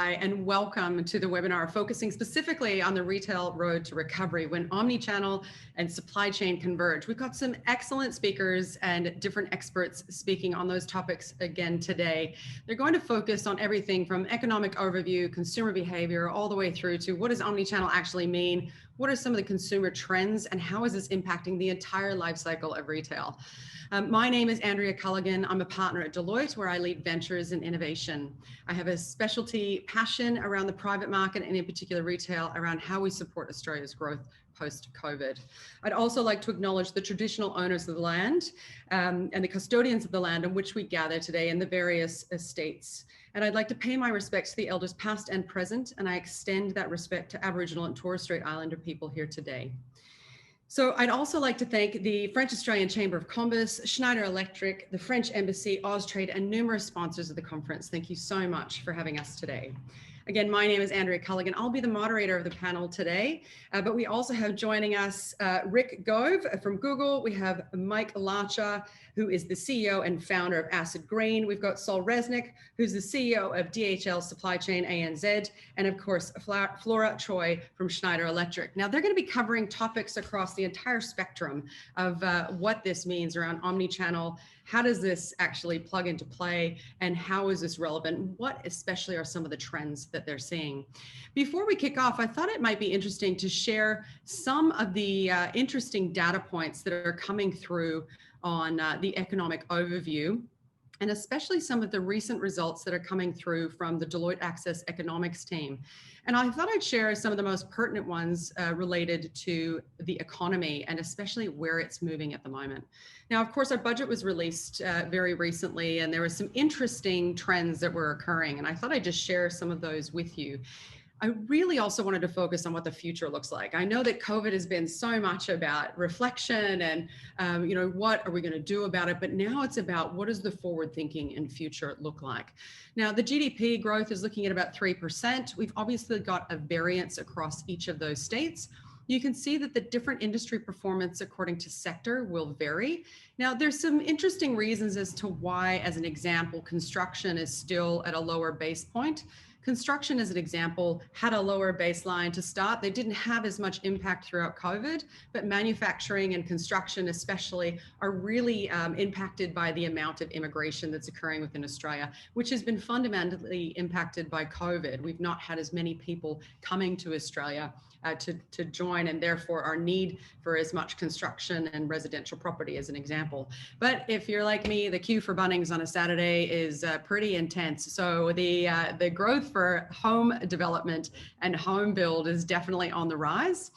Hi, and welcome to the webinar focusing specifically on the retail road to recovery when omnichannel and supply chain converge. We've got some excellent speakers and different experts speaking on those topics again today. They're going to focus on everything from economic overview, consumer behavior, all the way through to what does omnichannel actually mean? What are some of the consumer trends and how is this impacting the entire life cycle of retail? My name is Andrea Culligan. I'm a partner at Deloitte where I lead ventures and innovation. I have a specialty passion around the private market and in particular retail around how we support Australia's growth post-COVID. I'd also like to acknowledge the traditional owners of the land and the custodians of the land on which we gather today in the various estates. And I'd like to pay my respects to the elders past and present, and I extend that respect to Aboriginal and Torres Strait Islander people here today. So I'd also like to thank the French-Australian Chamber of Commerce, Schneider Electric, the French Embassy, Austrade, and numerous sponsors of the conference. Thank you so much for having us today. Again, my name is Andrea Culligan. I'll be the moderator of the panel today, but we also have joining us Rick Gove from Google. We have Mike Larcher, who is the CEO and founder of Acid Green. We've got Sol Resnick, who's the CEO of DHL Supply Chain ANZ, and of course, Flora Choi from Schneider Electric. Now, they're going to be covering topics across the entire spectrum of what this means around omnichannel. How does this actually plug into play and how is this relevant? What especially are some of the trends that they're seeing? Before we kick off, I thought it might be interesting to share some of the interesting data points that are coming through on the economic overview, and especially some of the recent results that are coming through from the Deloitte Access Economics team. And I thought I'd share some of the most pertinent ones related to the economy and especially where it's moving at the moment. Now, of course, our budget was released very recently and there were some interesting trends that were occurring. And I thought I'd just share some of those with you. I really also wanted to focus on what the future looks like. I know that COVID has been so much about reflection and, what are we going to do about it? But now it's about what does the forward thinking and future look like? Now, the GDP growth is looking at about 3%. We've obviously got a variance across each of those states. You can see that the different industry performance according to sector will vary. Now, there's some interesting reasons as to why, as an example, construction is still at a lower base point. Construction, as an example, had a lower baseline to start. They didn't have as much impact throughout COVID, but manufacturing and construction especially are really impacted by the amount of immigration that's occurring within Australia, which has been fundamentally impacted by COVID. We've not had as many people coming to Australia to join, and therefore our need for as much construction and residential property as an example. But if you're like me, the queue for Bunnings on a Saturday is pretty intense. So the growth for home development and home build is definitely on the rise,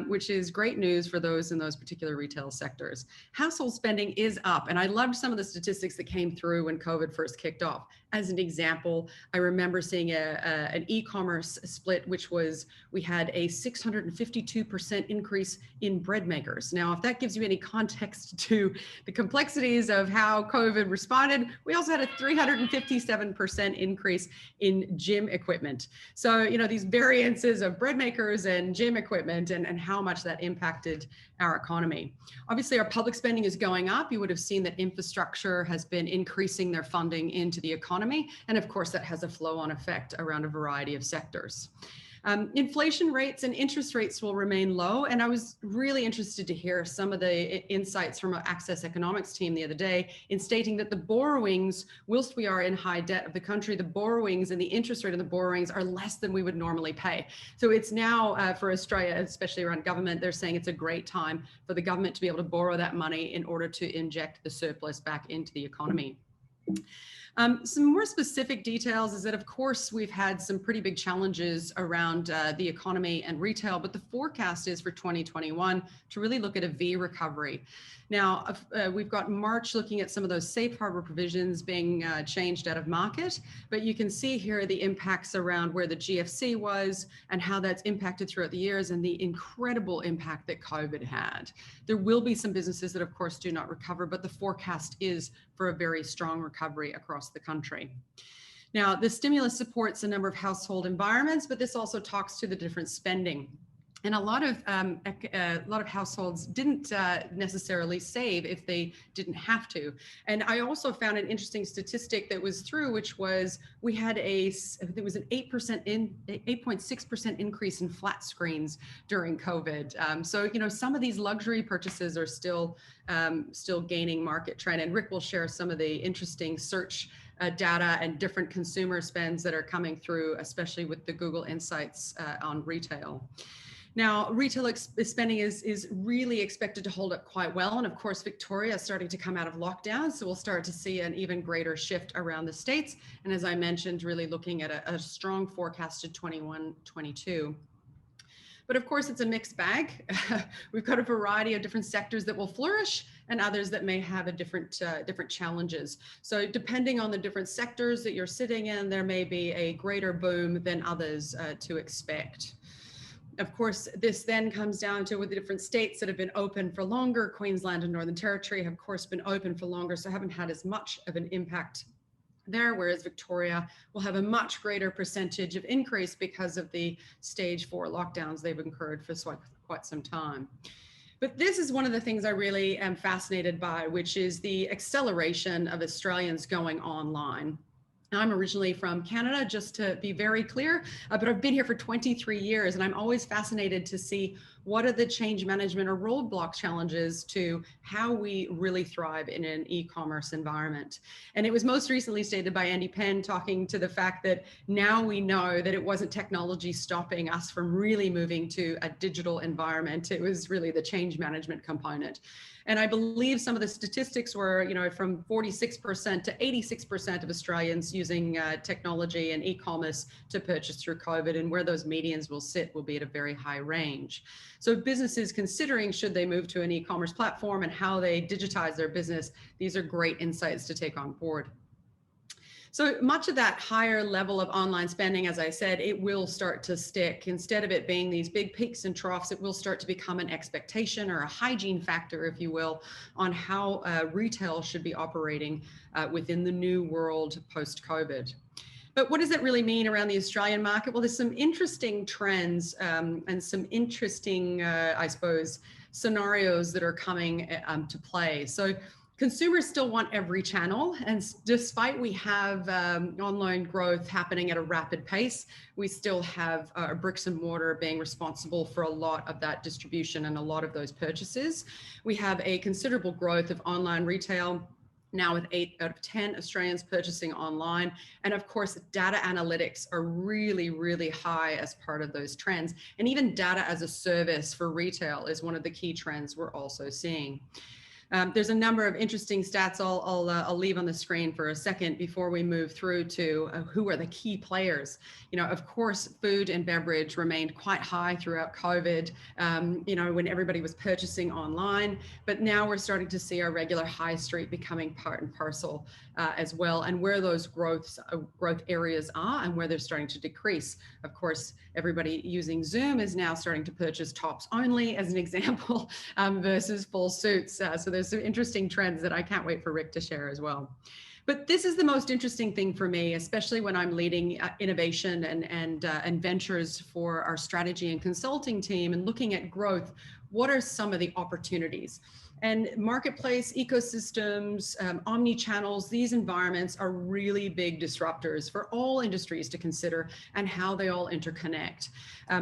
which is great news for those in those particular retail sectors. Household spending is up, and I loved some of the statistics that came through when COVID first kicked off. As an example, I remember seeing an e-commerce split, which was, we had a 652% increase in bread makers. Now, if that gives you any context to the complexities of how COVID responded, we also had a 357% increase in gym equipment. So, these variances of bread makers and gym equipment and how much that impacted our economy. Obviously, our public spending is going up. You would have seen that infrastructure has been increasing their funding into the economy. And of course, that has a flow-on effect around a variety of sectors. Inflation rates and interest rates will remain low. And I was really interested to hear some of the insights from our Access Economics team the other day in stating that the borrowings, whilst we are in high debt of the country, the borrowings and the interest rate of the borrowings are less than we would normally pay. So it's now for Australia, especially around government, they're saying it's a great time for the government to be able to borrow that money in order to inject the surplus back into the economy. Some more specific details is that, of course, we've had some pretty big challenges around the economy and retail, but the forecast is for 2021 to really look at a V recovery. Now, we've got March looking at some of those safe harbor provisions being changed out of market, but you can see here the impacts around where the GFC was and how that's impacted throughout the years and the incredible impact that COVID had. There will be some businesses that, of course, do not recover, but the forecast is for a very strong recovery across the country. Now, the stimulus supports a number of household environments, but this also talks to the different spending. And a lot of households didn't necessarily save if they didn't have to. And I also found an interesting statistic that was through, which was we had there was an 8.6% increase in flat screens during COVID. So some of these luxury purchases are still gaining market trend. And Rick will share some of the interesting search data and different consumer spends that are coming through, especially with the Google Insights on retail. Now, retail spending is really expected to hold up quite well. And of course, Victoria is starting to come out of lockdown. So we'll start to see an even greater shift around the States. And as I mentioned, really looking at a strong forecasted 21-22. But of course, it's a mixed bag. We've got a variety of different sectors that will flourish and others that may have a different challenges. So depending on the different sectors that you're sitting in, there may be a greater boom than others to expect. Of course, this then comes down to with the different states that have been open for longer. Queensland and Northern Territory have, of course, been open for longer, so haven't had as much of an impact there, whereas Victoria will have a much greater percentage of increase because of the stage 4 lockdowns they've incurred for quite some time. But this is one of the things I really am fascinated by, which is the acceleration of Australians going online. I'm originally from Canada, just to be very clear, but I've been here for 23 years, and I'm always fascinated to see what are the change management or roadblock challenges to how we really thrive in an e-commerce environment. And it was most recently stated by Andy Penn, talking to the fact that now we know that it wasn't technology stopping us from really moving to a digital environment. It was really the change management component. And I believe some of the statistics were, from 46% to 86% of Australians using technology and e-commerce to purchase through COVID, and where those medians will sit will be at a very high range. So businesses considering should they move to an e-commerce platform and how they digitize their business, these are great insights to take on board. So much of that higher level of online spending, as I said, it will start to stick. Instead of it being these big peaks and troughs, it will start to become an expectation or a hygiene factor, if you will, on how retail should be operating within the new world post-COVID. But what does it really mean around the Australian market? Well, there's some interesting trends and some interesting, I suppose, scenarios that are coming to play. So consumers still want every channel, and despite we have online growth happening at a rapid pace, we still have bricks and mortar being responsible for a lot of that distribution and a lot of those purchases. We have a considerable growth of online retail, now with 8 out of 10 Australians purchasing online. And of course, data analytics are really, really high as part of those trends. And even data as a service for retail is one of the key trends we're also seeing. There's a number of interesting stats I'll leave on the screen for a second before we move through to who are the key players. Of course, food and beverage remained quite high throughout COVID, when everybody was purchasing online, but now we're starting to see our regular high street becoming part and parcel as well, and where those growth areas are and where they're starting to decrease. Of course, everybody using Zoom is now starting to purchase tops only, as an example, versus full suits. So there's some interesting trends that I can't wait for Rick to share as well. But this is the most interesting thing for me, especially when I'm leading innovation and ventures for our strategy and consulting team and looking at growth. What are some of the opportunities? And marketplace ecosystems, omnichannels, these environments are really big disruptors for all industries to consider and how they all interconnect.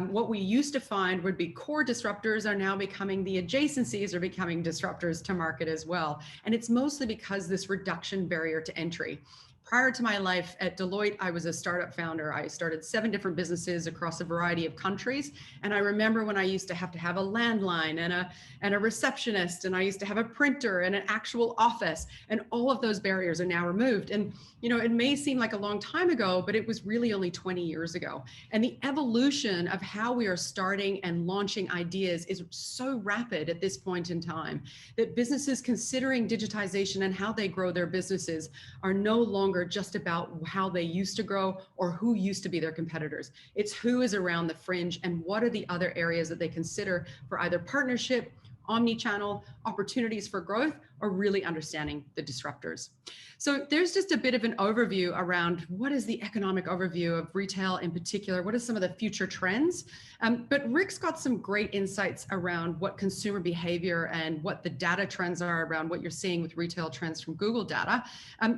What we used to find would be core disruptors are now becoming the adjacencies are becoming disruptors to market as well. And it's mostly because this reduction barrier to entry. Prior to my life at Deloitte, I was a startup founder. I started 7 different businesses across a variety of countries. And I remember when I used to have a landline and a receptionist, and I used to have a printer and an actual office, and all of those barriers are now removed. And, it may seem like a long time ago, but it was really only 20 years ago. And the evolution of how we are starting and launching ideas is so rapid at this point in time that businesses considering digitization and how they grow their businesses are no longer just about how they used to grow or who used to be their competitors. It's who is around the fringe and what are the other areas that they consider for either partnership omni-channel, opportunities for growth, or really understanding the disruptors. So there's just a bit of an overview around what is the economic overview of retail in particular, what are some of the future trends? But Rick's got some great insights around what consumer behavior and what the data trends are around what you're seeing with retail trends from Google data.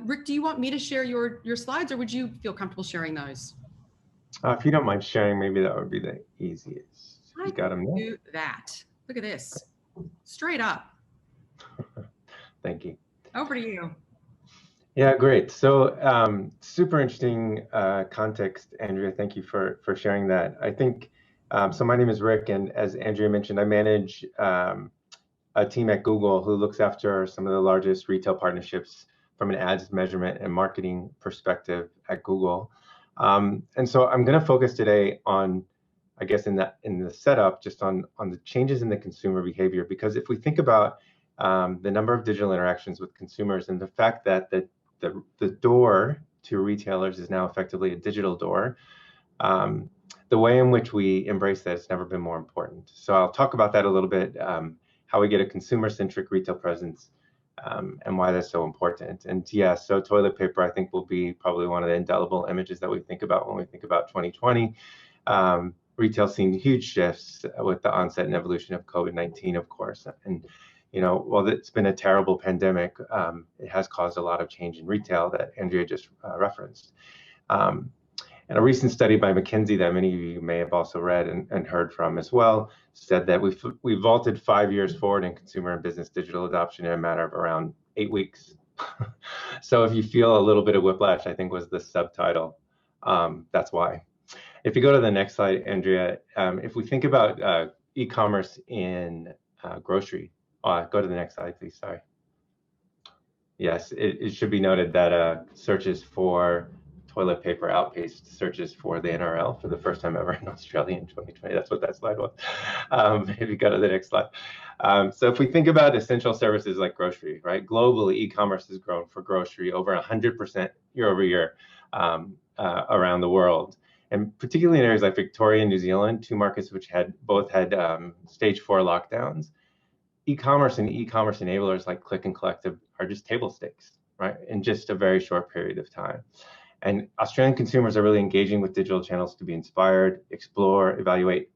Rick, do you want me to share your slides, or would you feel comfortable sharing those? If you don't mind sharing, maybe that would be the easiest. You got them there? Do that. Look at this. Straight up. Thank you. Over to you. Yeah, great. So super interesting context, Andrea. Thank you for sharing that. I think, so my name is Rick, and as Andrea mentioned, I manage a team at Google who looks after some of the largest retail partnerships from an ads measurement and marketing perspective at Google. And so I'm going to focus today on, I guess, in the setup, just on the changes in the consumer behavior, because if we think about the number of digital interactions with consumers and the fact that the door to retailers is now effectively a digital door, the way in which we embrace that has never been more important. So I'll talk about that a little bit, how we get a consumer-centric retail presence, and why that's so important. And yeah, so toilet paper, I think, will be probably one of the indelible images that we think about when we think about 2020. Retail seen huge shifts with the onset and evolution of COVID-19, of course. And you know, while it's been a terrible pandemic, it has caused a lot of change in retail that Andrea just referenced. And a recent study by McKinsey that many of you may have also read and heard from as well said that we vaulted 5 years forward in consumer and business digital adoption in a matter of around 8 weeks. So if you feel a little bit of whiplash, I think was the subtitle. That's why. If you go to the next slide, Andrea, if we think about e-commerce in grocery, go to the next slide, please. Sorry. Yes, it should be noted that searches for toilet paper outpaced searches for the NRL for the first time ever in Australia in 2020. That's what that slide was. If you go to the next slide. So if we think about essential services like grocery, right? Globally, e-commerce has grown for grocery over 100% year over year around the world. And particularly in areas like Victoria and New Zealand, two markets which both had stage 4 lockdowns, e-commerce and e-commerce enablers like click and collect are just table stakes, right? In just a very short period of time. And Australian consumers are really engaging with digital channels to be inspired, explore, evaluate,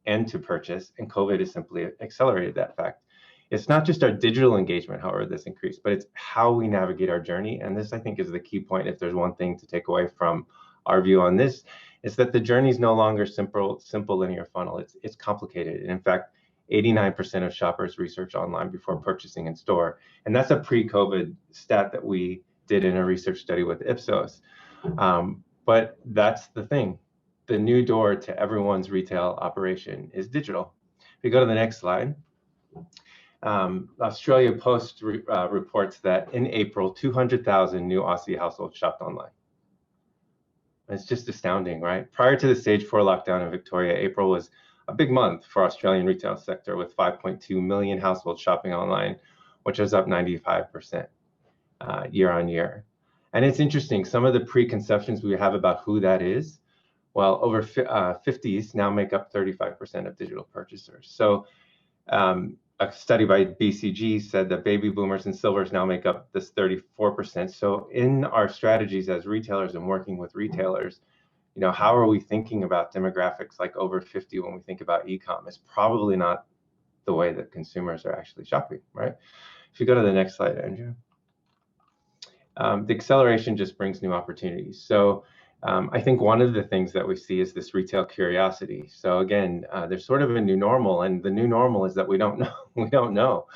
and to purchase. And COVID has simply accelerated that fact. It's not just our digital engagement, however, this increased, but it's how we navigate our journey. And this, I think, is the key point. If there's one thing to take away from our view on this, is that the journey is no longer simple linear funnel. It's complicated. And in fact, 89% of shoppers research online before purchasing in store. And that's a pre-COVID stat that we did in a research study with Ipsos. But that's the thing. The new door to everyone's retail operation is digital. If you go to the next slide, Australia Post reports that in April, 200,000 new Aussie households shopped online. It's just astounding, right? Prior to the stage 4 lockdown in Victoria, April was a big month for Australian retail sector with 5.2 million households shopping online, which was up 95% year on year. And it's interesting, some of the preconceptions we have about who that is, well, over 50s now make up 35% of digital purchasers. So a study by BCG said that baby boomers and silvers now make up this 34%. So in our strategies as retailers and working with retailers, you know, how are we thinking about demographics like over 50 when we think about e-com? It's probably not the way that consumers are actually shopping, right? If you go to the next slide, Andrew. The acceleration just brings new opportunities. So I think one of the things that we see is this retail curiosity. So again, there's sort of a new normal, and the new normal is that we don't know. We don't know.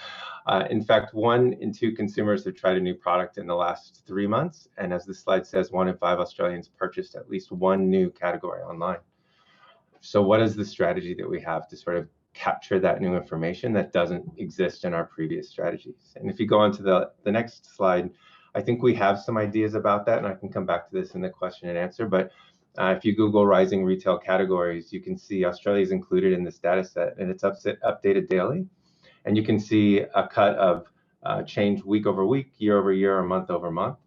In fact, 1 in 2 consumers have tried a new product in the last 3 months. And as the slide says, 1 in 5 Australians purchased at least one new category online. So what is the strategy that we have to sort of capture that new information that doesn't exist in our previous strategies? And if you go on to the next slide, I think we have some ideas about that, and I can come back to this in the question and answer. But if you Google rising retail categories, you can see Australia is included in this data set, and it's updated daily. And you can see a cut of change week over week, year over year, or month over month.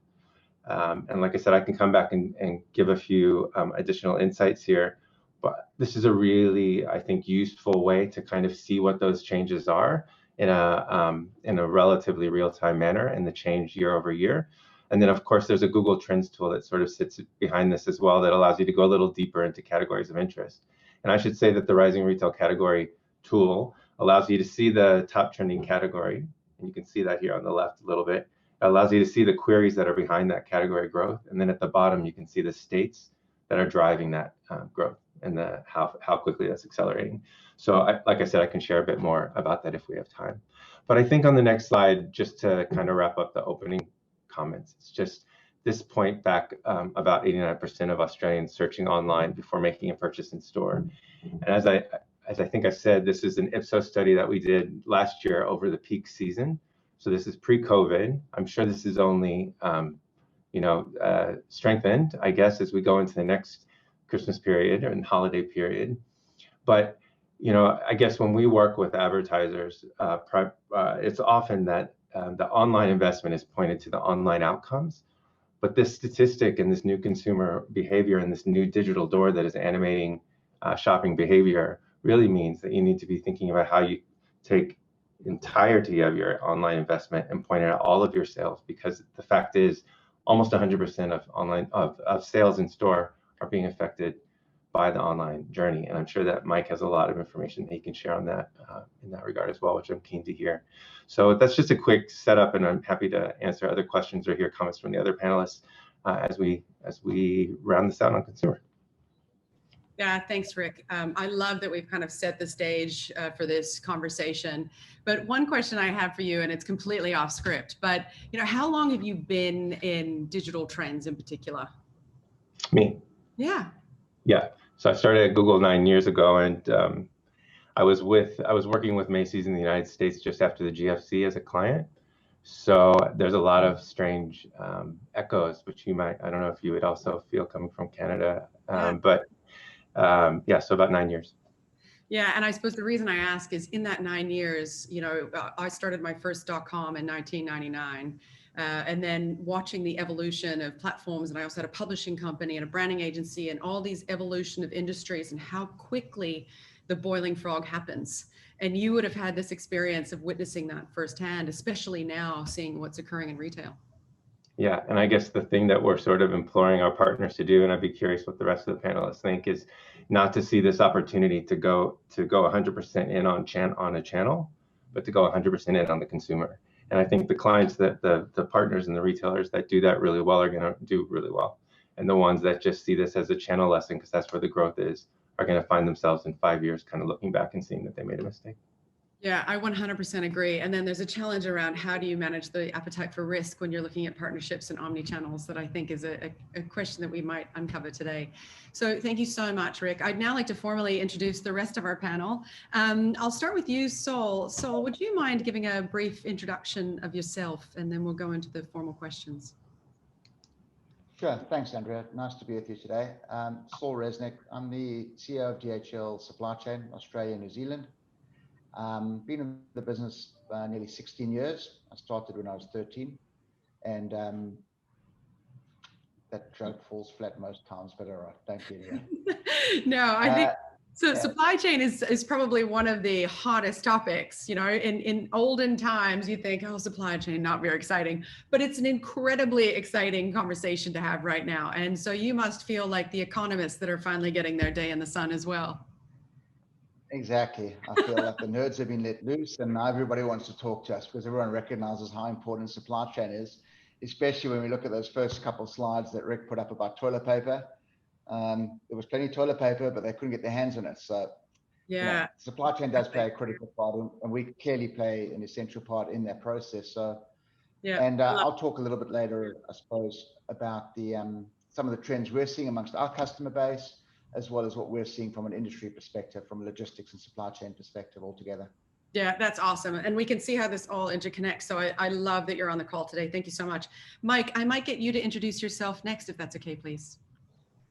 And like I said, I can come back and give a few additional insights here. But this is a really, I think, useful way to kind of see what those changes are in a relatively real-time manner and the change year over year. And then, of course, there's a Google Trends tool that sort of sits behind this as well that allows you to go a little deeper into categories of interest. And I should say that the Rising Retail Category tool allows you to see the top trending category. And you can see that here on the left a little bit. It allows you to see the queries that are behind that category growth. And then at the bottom, you can see the states that are driving that growth and how quickly that's accelerating. So like I said, I can share a bit more about that if we have time. But I think on the next slide, just to kind of wrap up the opening comments, it's just this point back about 89% of Australians searching online before making a purchase in store. And as I think I said, this is an Ipsos study that we did last year over the peak season. So this is pre-COVID. I'm sure this is only strengthened, I guess, as we go into the next Christmas period and holiday period. But I guess when we work with advertisers, it's often that the online investment is pointed to the online outcomes. But this statistic and this new consumer behavior and this new digital door that is animating shopping behavior really means that you need to be thinking about how you take the entirety of your online investment and point out all of your sales, because the fact is almost 100% of online of sales in store are being affected by the online journey. And I'm sure that Mike has a lot of information that he can share on that in that regard as well, which I'm keen to hear. So that's just a quick setup, and I'm happy to answer other questions or hear comments from the other panelists as we round this out on consumer. Yeah, thanks, Rick. I love that we've kind of set the stage for this conversation. But one question I have for you, and it's completely off script, but how long have you been in digital trends in particular? Me. Yeah. Yeah. So I started at Google 9 years ago, and I was working with Macy's in the United States just after the GFC as a client. So there's a lot of strange echoes, which I don't know if you would also feel coming from Canada, but yeah, so about 9 years. Yeah, and I suppose the reason I ask is in that 9 years, I started my first .com in 1999. And then watching the evolution of platforms, and I also had a publishing company and a branding agency and all these evolution of industries and how quickly the boiling frog happens. And you would have had this experience of witnessing that firsthand, especially now seeing what's occurring in retail. Yeah, and I guess the thing that we're sort of imploring our partners to do, and I'd be curious what the rest of the panelists think, is not to see this opportunity to go 100% in on a channel, but to go 100% in on the consumer. And I think the clients the partners and the retailers that do that really well are going to do really well. And the ones that just see this as a channel lesson, because that's where the growth is, are going to find themselves in 5 years kind of looking back and seeing that they made a mistake. Yeah, I 100% agree. And then there's a challenge around how do you manage the appetite for risk when you're looking at partnerships and omnichannels that I think is a question that we might uncover today. So thank you so much, Rick. I'd now like to formally introduce the rest of our panel. I'll start with you, Sol. Sol, would you mind giving a brief introduction of yourself, and then we'll go into the formal questions. Sure. Thanks, Andrea. Nice to be with you today. Sol Resnick. I'm the CEO of DHL Supply Chain, Australia, New Zealand. Been in the business nearly 16 years. I started when I was 13, and that joke falls flat most times, but all right, thank you. Yeah. No, I think so. Supply chain is probably one of the hottest topics. In olden times, you think, oh, supply chain, not very exciting, but it's an incredibly exciting conversation to have right now. And so you must feel like the economists that are finally getting their day in the sun as well. Exactly. I feel like the nerds have been let loose, and now everybody wants to talk to us because everyone recognizes how important supply chain is, especially when we look at those first couple of slides that Rick put up about toilet paper. There was plenty of toilet paper, but they couldn't get their hands on it. So yeah, supply chain does play a critical part, and we clearly play an essential part in that process. So yeah, and I'll talk a little bit later, I suppose, about the some of the trends we're seeing amongst our customer base, as well as what we're seeing from an industry perspective, from a logistics and supply chain perspective altogether. Yeah, that's awesome. And we can see how this all interconnects. So I love that you're on the call today. Thank you so much. Mike, I might get you to introduce yourself next, if that's okay, please.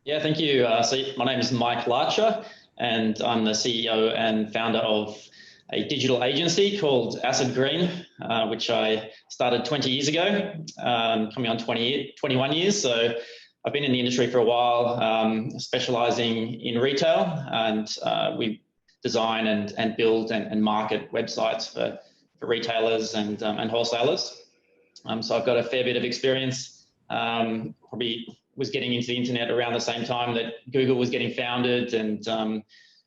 Yeah, thank you. So my name is Mike Larcher, and I'm the CEO and founder of a digital agency called Acid Green, which I started 20 years ago, coming on 21 years. So I've been in the industry for a while, specializing in retail, and we design and build and market websites retailers and wholesalers. So I've got a fair bit of experience. Probably was getting into the internet around the same time that Google was getting founded, and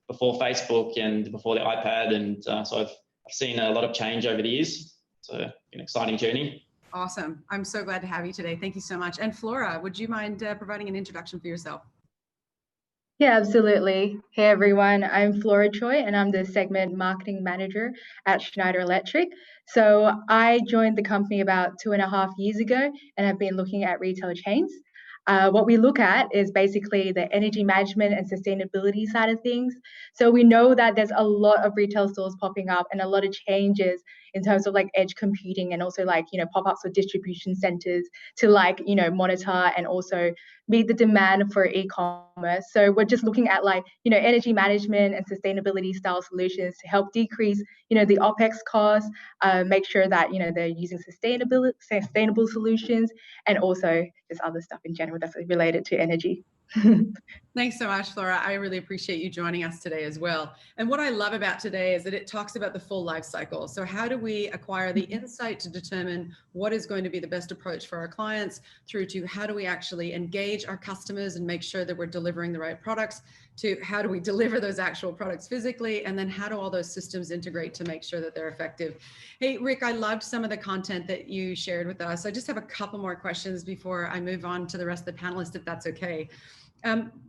before Facebook and before the iPad. And so I've seen a lot of change over the years. So an exciting journey. Awesome. I'm so glad to have you today. Thank you so much. And Flora, would you mind providing an introduction for yourself? Yeah, absolutely. Hey, everyone. I'm Flora Choi, and I'm the segment marketing manager at Schneider Electric. So I joined the company about 2.5 years ago and have been looking at retail chains. What we look at is basically the energy management and sustainability side of things. So we know that there's a lot of retail stores popping up and a lot of changes in terms of like edge computing and also like, pop-ups for distribution centers to like, monitor and also meet the demand for e-commerce. So we're just looking at like, energy management and sustainability style solutions to help decrease, the OPEX costs, make sure that, they're using sustainable solutions, and also just other stuff in general that's related to energy. Thanks so much, Flora. I really appreciate you joining us today as well. And what I love about today is that it talks about the full life cycle. So how do we acquire the insight to determine what is going to be the best approach for our clients, through to how do we actually engage our customers and make sure that we're delivering the right products, to how do we deliver those actual products physically, and then how do all those systems integrate to make sure that they're effective. Hey, Rick, I loved some of the content that you shared with us. I just have a couple more questions before I move on to the rest of the panelists, if that's okay.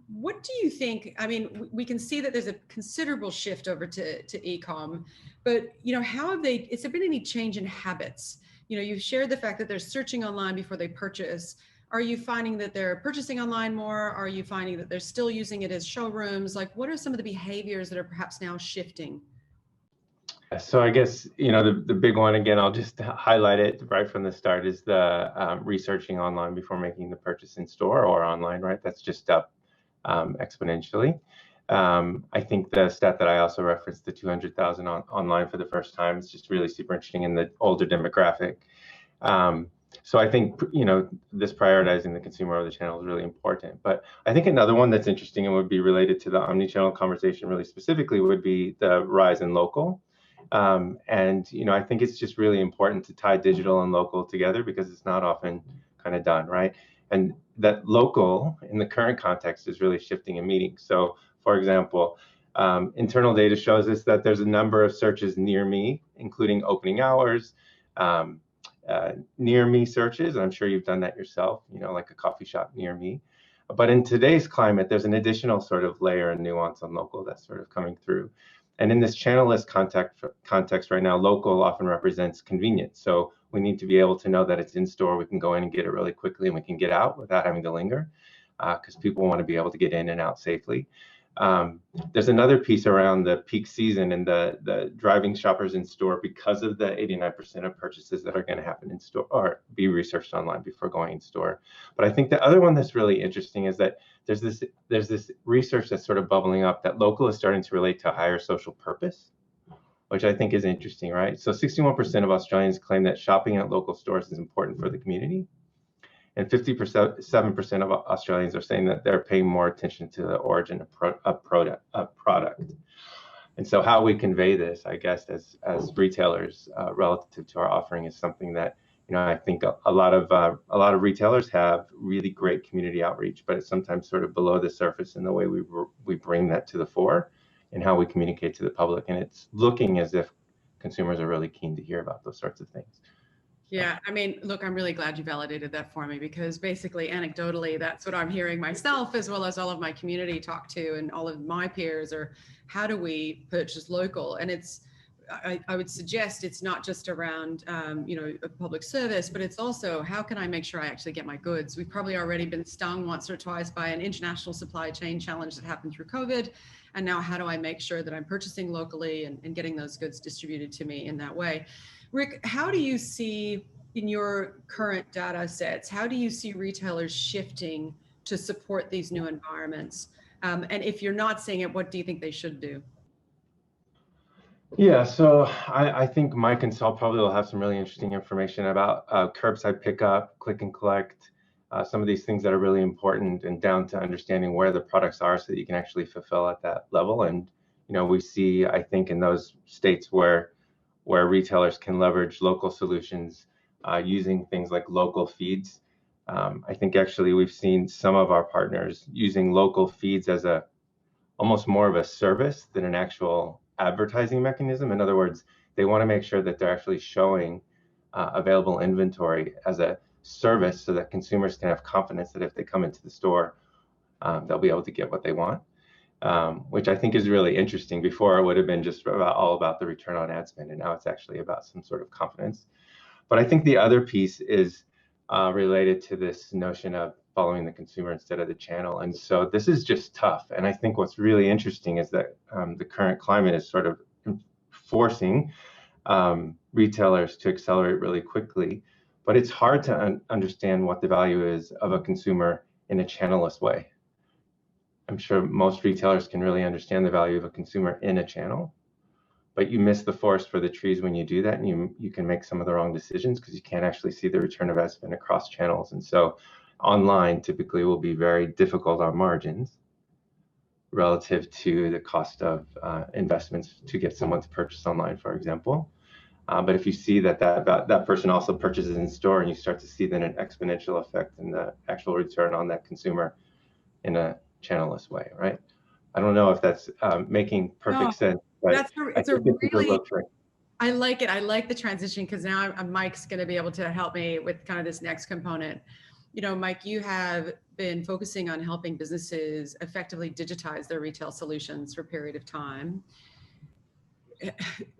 What do you think? I mean, we can see that there's a considerable shift over to e-com, but how have they? Has there been any change in habits? You've shared the fact that they're searching online before they purchase. Are you finding that they're purchasing online more? Are you finding that they're still using it as showrooms? Like, what are some of the behaviors that are perhaps now shifting? So I guess, the big one, again, I'll just highlight it right from the start, is the researching online before making the purchase in store or online, right? That's just up exponentially. I think the stat that I also referenced, the 200,000 online for the first time, is just really super interesting in the older demographic. So I think, this prioritizing the consumer over the channel is really important. But I think another one that's interesting and would be related to the omnichannel conversation really specifically would be the rise in local. And I think it's just really important to tie digital and local together, because it's not often kind of done, right? And that local in the current context is really shifting in meetings. So for example, internal data shows us that there's a number of searches near me, including opening hours, near me searches. I'm sure you've done that yourself, like a coffee shop near me. But in today's climate, there's an additional sort of layer and nuance on local that's sort of coming through. And in this channel-less context right now, local often represents convenience. So we need to be able to know that it's in store. We can go in and get it really quickly, and we can get out without having to linger, because people want to be able to get in and out safely. There's another piece around the peak season and the driving shoppers in store, because of the 89% of purchases that are going to happen in store or be researched online before going in store. But I think the other one that's really interesting is that there's this research that's sort of bubbling up that local is starting to relate to a higher social purpose, which I think is interesting, right? So 61% of Australians claim that shopping at local stores is important for the community. And 57% of Australians are saying that they're paying more attention to the origin of product. And so how we convey this, I guess, as retailers relative to our offering is something that, I think a lot of retailers have really great community outreach, but it's sometimes sort of below the surface in the way we bring that to the fore and how we communicate to the public. And it's looking as if consumers are really keen to hear about those sorts of things. Yeah, I mean, look, I'm really glad you validated that for me, because basically, anecdotally, that's what I'm hearing myself, as well as all of my community talk to, and all of my peers, are how do we purchase local? And I would suggest it's not just around, a public service, but it's also how can I make sure I actually get my goods? We've probably already been stung once or twice by an international supply chain challenge that happened through COVID. And now how do I make sure that I'm purchasing locally and getting those goods distributed to me in that way? Rick, how do you see in your current data sets, how do you see retailers shifting to support these new environments? And if you're not seeing it, what do you think they should do? Yeah, so I think Mike and Saul probably will have some really interesting information about curbside pickup, click and collect, some of these things that are really important, and down to understanding where the products are so that you can actually fulfill at that level. And, we see, I think, in those states where where retailers can leverage local solutions using things like local feeds. I think actually we've seen some of our partners using local feeds as almost more of a service than an actual advertising mechanism. In other words, they want to make sure that they're actually showing available inventory as a service so that consumers can have confidence that if they come into the store, they'll be able to get what they want, which I think is really interesting. Before, it would have been just all about the return on ad spend, and now it's actually about some sort of confidence. But I think the other piece is related to this notion of following the consumer instead of the channel. And so this is just tough. And I think what's really interesting is that the current climate is sort of forcing retailers to accelerate really quickly. But it's hard to understand what the value is of a consumer in a channelless way. I'm sure most retailers can really understand the value of a consumer in a channel, but you miss the forest for the trees when you do that, and you can make some of the wrong decisions because you can't actually see the return of ad spend across channels. And so online typically will be very difficult on margins relative to the cost of investments to get someone to purchase online, for example. But if you see that person also purchases in store, and you start to see then an exponential effect in the actual return on that consumer in a channelless way, right? I don't know if that's making perfect sense, but it's a really, I like it. I like the transition because now Mike's going to be able to help me with kind of this next component. You know, Mike, you have been focusing on helping businesses effectively digitize their retail solutions for a period of time.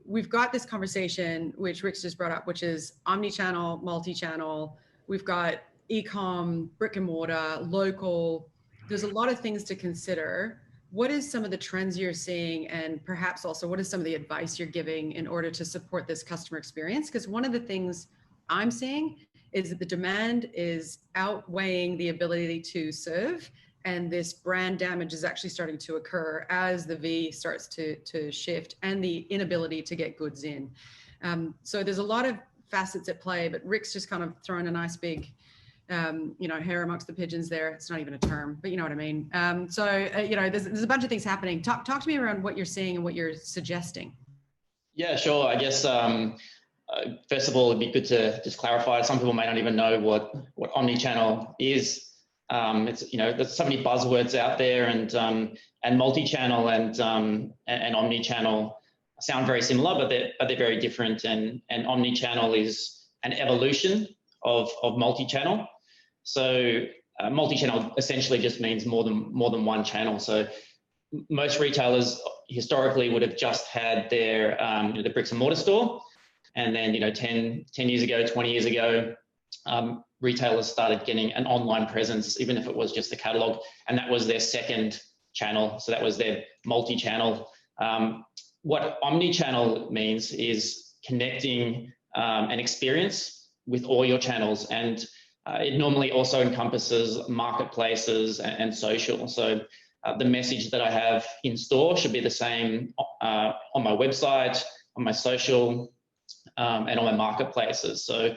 We've got this conversation, which Rick's just brought up, which is omni-channel, multi-channel. We've got e-com, brick and mortar, local. There's a lot of things to consider. What is some of the trends you're seeing, and perhaps also what is some of the advice you're giving in order to support this customer experience? Because one of the things I'm seeing is that the demand is outweighing the ability to serve, and this brand damage is actually starting to occur as the V starts to shift, and the inability to get goods in. So there's a lot of facets at play, but Rick's just kind of throwing a nice big hair amongst the pigeons there. It's not even a term, but you know what I mean. There's a bunch of things happening. Talk to me around what you're seeing and what you're suggesting. Yeah, sure. I guess first of all, it'd be good to just clarify. Some people may not even know what omnichannel is. It's there's so many buzzwords out there, and multi-channel and omnichannel sound very similar, but they're very different. And omnichannel is an evolution of multi-channel. So multi-channel essentially just means more than one channel. So most retailers historically would have just had their the bricks and mortar store, and then 10 years ago, 20 years ago, retailers started getting an online presence, even if it was just the catalog, and that was their second channel. So that was their multi-channel. What omni-channel means is connecting an experience with all your channels, and it normally also encompasses marketplaces and social. So the message that I have in store should be the same on my website, on my social, and on my marketplaces. So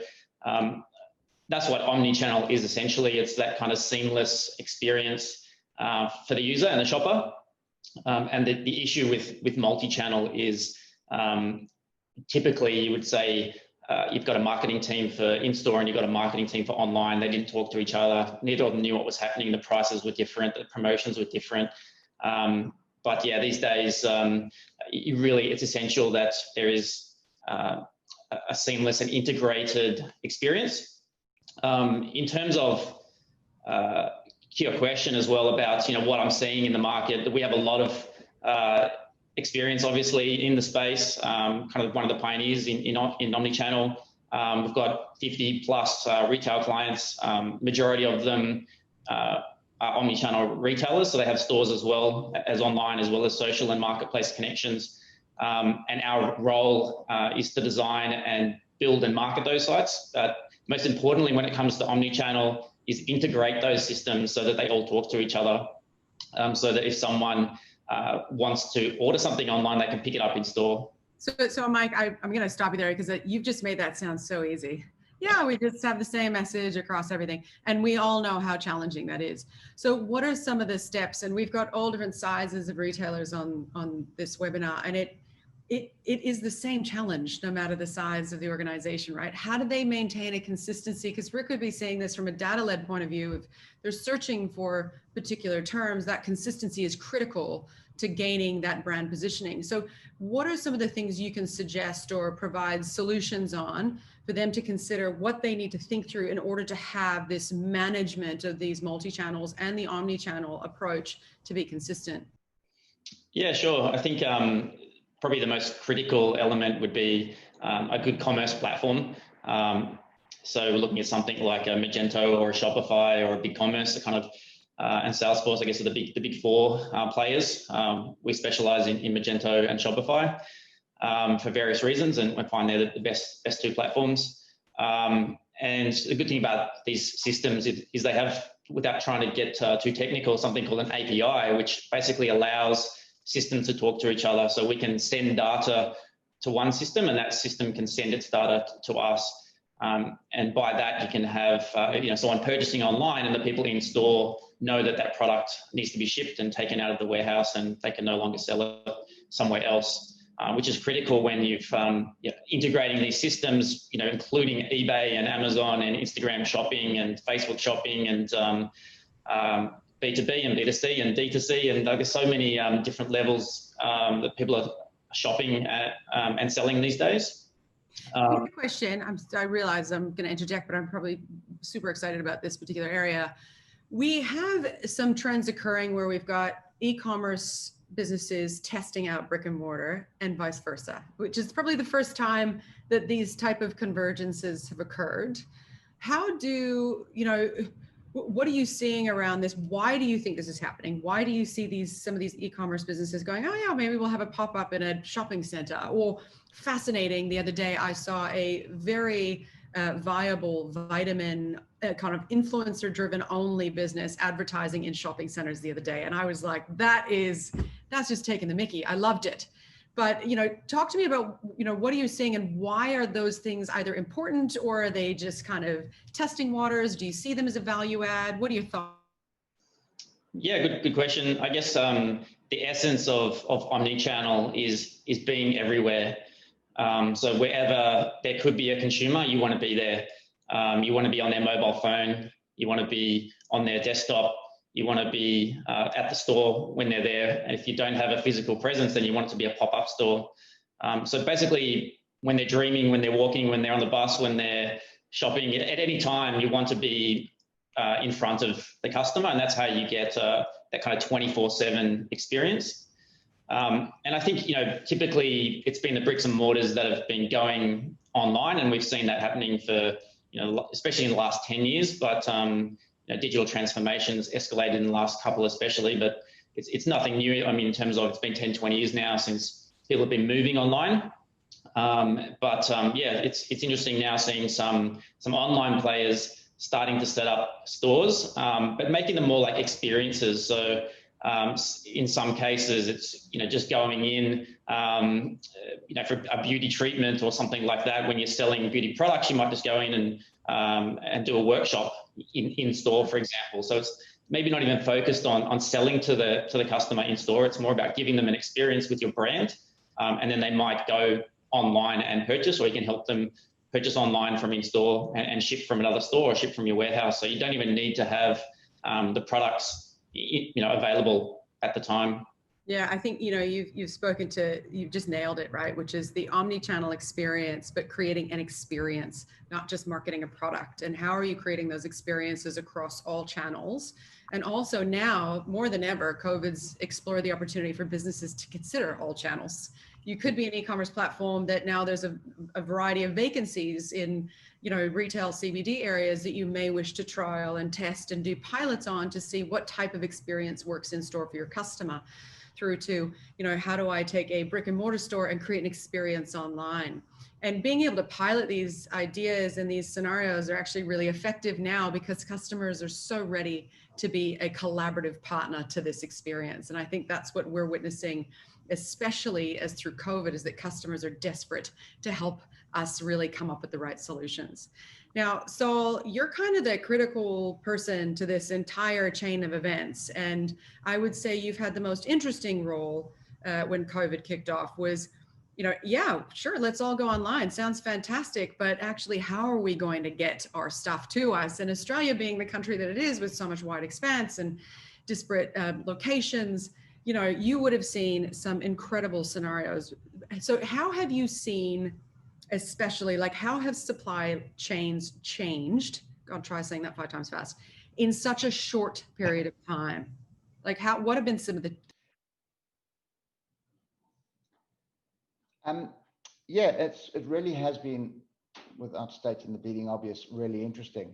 that's what omnichannel is essentially. It's that kind of seamless experience for the user and the shopper. And the issue with multi-channel is typically you would say you've got a marketing team for in-store and you've got a marketing team for online. They didn't talk to each other. Neither of them knew what was happening. The prices were different. The promotions were different. But yeah, these days, it's essential that there is a seamless and integrated experience. In terms of your question as well about what I'm seeing in the market, we have a lot of experience obviously in the space, kind of one of the pioneers in omnichannel. We've got 50 plus retail clients. Majority of them are omnichannel retailers, so they have stores as well as online, as well as social and marketplace connections. And our role is to design and build and market those sites. But most importantly, when it comes to omnichannel, is integrate those systems so that they all talk to each other. So that if someone wants to order something online, they can pick it up in store. So Mike, I'm going to stop you there because you've just made that sound so easy. Yeah, we just have the same message across everything. And we all know how challenging that is. So what are some of the steps? And we've got all different sizes of retailers on this webinar. And it is the same challenge no matter the size of the organization, right? How do they maintain a consistency? Because Rick would be saying this from a data-led point of view. If they're searching for particular terms, that consistency is critical to gaining that brand positioning. So what are some of the things you can suggest or provide solutions on for them to consider what they need to think through in order to have this management of these multi-channels and the omni-channel approach to be consistent? Yeah, sure. I think probably the most critical element would be a good commerce platform. So we're looking at something like a Magento or a Shopify or a BigCommerce, the kind of, and Salesforce, I guess, are the big four players. We specialize in Magento and Shopify for various reasons, and we find they're the best two platforms. And the good thing about these systems is they have, without trying to get too technical, something called an API, which basically allows systems to talk to each other. So we can send data to one system, and that system can send its data to us. And by that, you can have someone purchasing online, and the people in store know that that product needs to be shipped and taken out of the warehouse, and they can no longer sell it somewhere else, which is critical when you've integrating these systems, including eBay and Amazon and Instagram shopping and Facebook shopping and B2B and B2C and D2C, and there's so many different levels that people are shopping at and selling these days. Good question. I realize I'm going to interject, but I'm probably super excited about this particular area. We have some trends occurring where we've got e-commerce businesses testing out brick and mortar and vice versa, which is probably the first time that these type of convergences have occurred. How do, what are you seeing around this? Why do you think this is happening? Why do you see some of these e-commerce businesses going, oh yeah, maybe we'll have a pop-up in a shopping center? Or fascinating, the other day I saw a very viable vitamin kind of influencer driven only business advertising in shopping centers the other day. And I was like, that's just taking the mickey. I loved it. But, talk to me about, what are you seeing and why are those things either important or are they just kind of testing waters? Do you see them as a value add? What are your thoughts? Yeah, good question. I guess the essence of omnichannel is being everywhere. So wherever there could be a consumer, you want to be there. You want to be on their mobile phone. You want to be on their desktop. You want to be at the store when they're there. And if you don't have a physical presence, then you want it to be a pop-up store. So basically, when they're dreaming, when they're walking, when they're on the bus, when they're shopping, at any time, you want to be in front of the customer. And that's how you get that kind of 24/7 experience. And I think, typically it's been the bricks and mortars that have been going online, and we've seen that happening for, especially in the last 10 years, but digital transformations escalated in the last couple especially, but it's nothing new. I mean, in terms of it's been 10, 20 years now since people have been moving online. Yeah, it's interesting now seeing some online players starting to set up stores, but making them more like experiences. So in some cases, it's just going in, for a beauty treatment or something like that. When you're selling beauty products, you might just go in and do a workshop in store, for example. So it's maybe not even focused on selling to the customer in store. It's more about giving them an experience with your brand, and then they might go online and purchase, or you can help them purchase online from in store and ship from another store or ship from your warehouse. So you don't even need to have the products available at the time. Yeah, I think, you've just nailed it, right? Which is the omni-channel experience, but creating an experience, not just marketing a product. And how are you creating those experiences across all channels? And also now, more than ever, COVID's explored the opportunity for businesses to consider all channels. You could be an e-commerce platform that now there's a variety of vacancies in, retail CBD areas that you may wish to trial and test and do pilots on to see what type of experience works in store for your customer, through to, how do I take a brick and mortar store and create an experience online? And being able to pilot these ideas and these scenarios are actually really effective now because customers are so ready to be a collaborative partner to this experience. And I think that's what we're witnessing, especially as through COVID, is that customers are desperate to help us really come up with the right solutions. Now, Saul, you're kind of the critical person to this entire chain of events. And I would say you've had the most interesting role when COVID kicked off, was yeah, sure, let's all go online. Sounds fantastic. But actually, how are we going to get our stuff to us? And Australia being the country that it is with so much wide expanse and disparate locations, you would have seen some incredible scenarios. So how have you seen, especially like how have supply chains changed? I'll try saying that 5 times fast in such a short period of time. Like what have been some of the Yeah, it really has been, without stating the bleeding obvious, really interesting.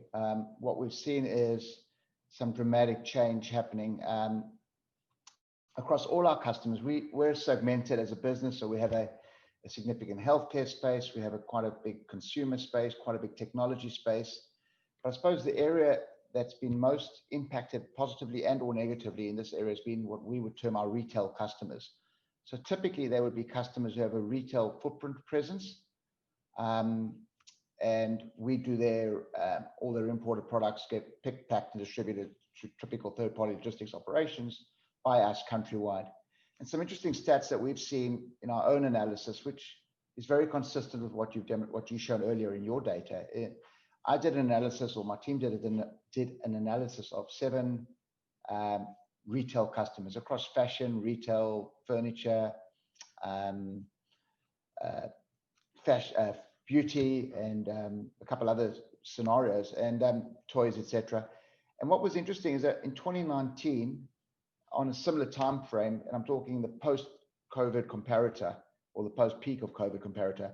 What we've seen is some dramatic change happening across all our customers. We're segmented as a business, so we have a significant healthcare space, we have quite a big consumer space, quite a big technology space. But I suppose the area that's been most impacted positively and or negatively in this area has been what we would term our retail customers. So typically they would be customers who have a retail footprint presence, and we do all their imported products get picked, packed, and distributed through typical third-party logistics operations by us countrywide. And some interesting stats that we've seen in our own analysis, which is very consistent with what you've shown earlier in your data. I did an analysis, or my team did an analysis of 7 retail customers across fashion, retail, furniture, beauty, and a couple other scenarios, and toys, etc. And what was interesting is that in 2019, on a similar time frame, and I'm talking the post-COVID comparator or the post-peak of COVID comparator,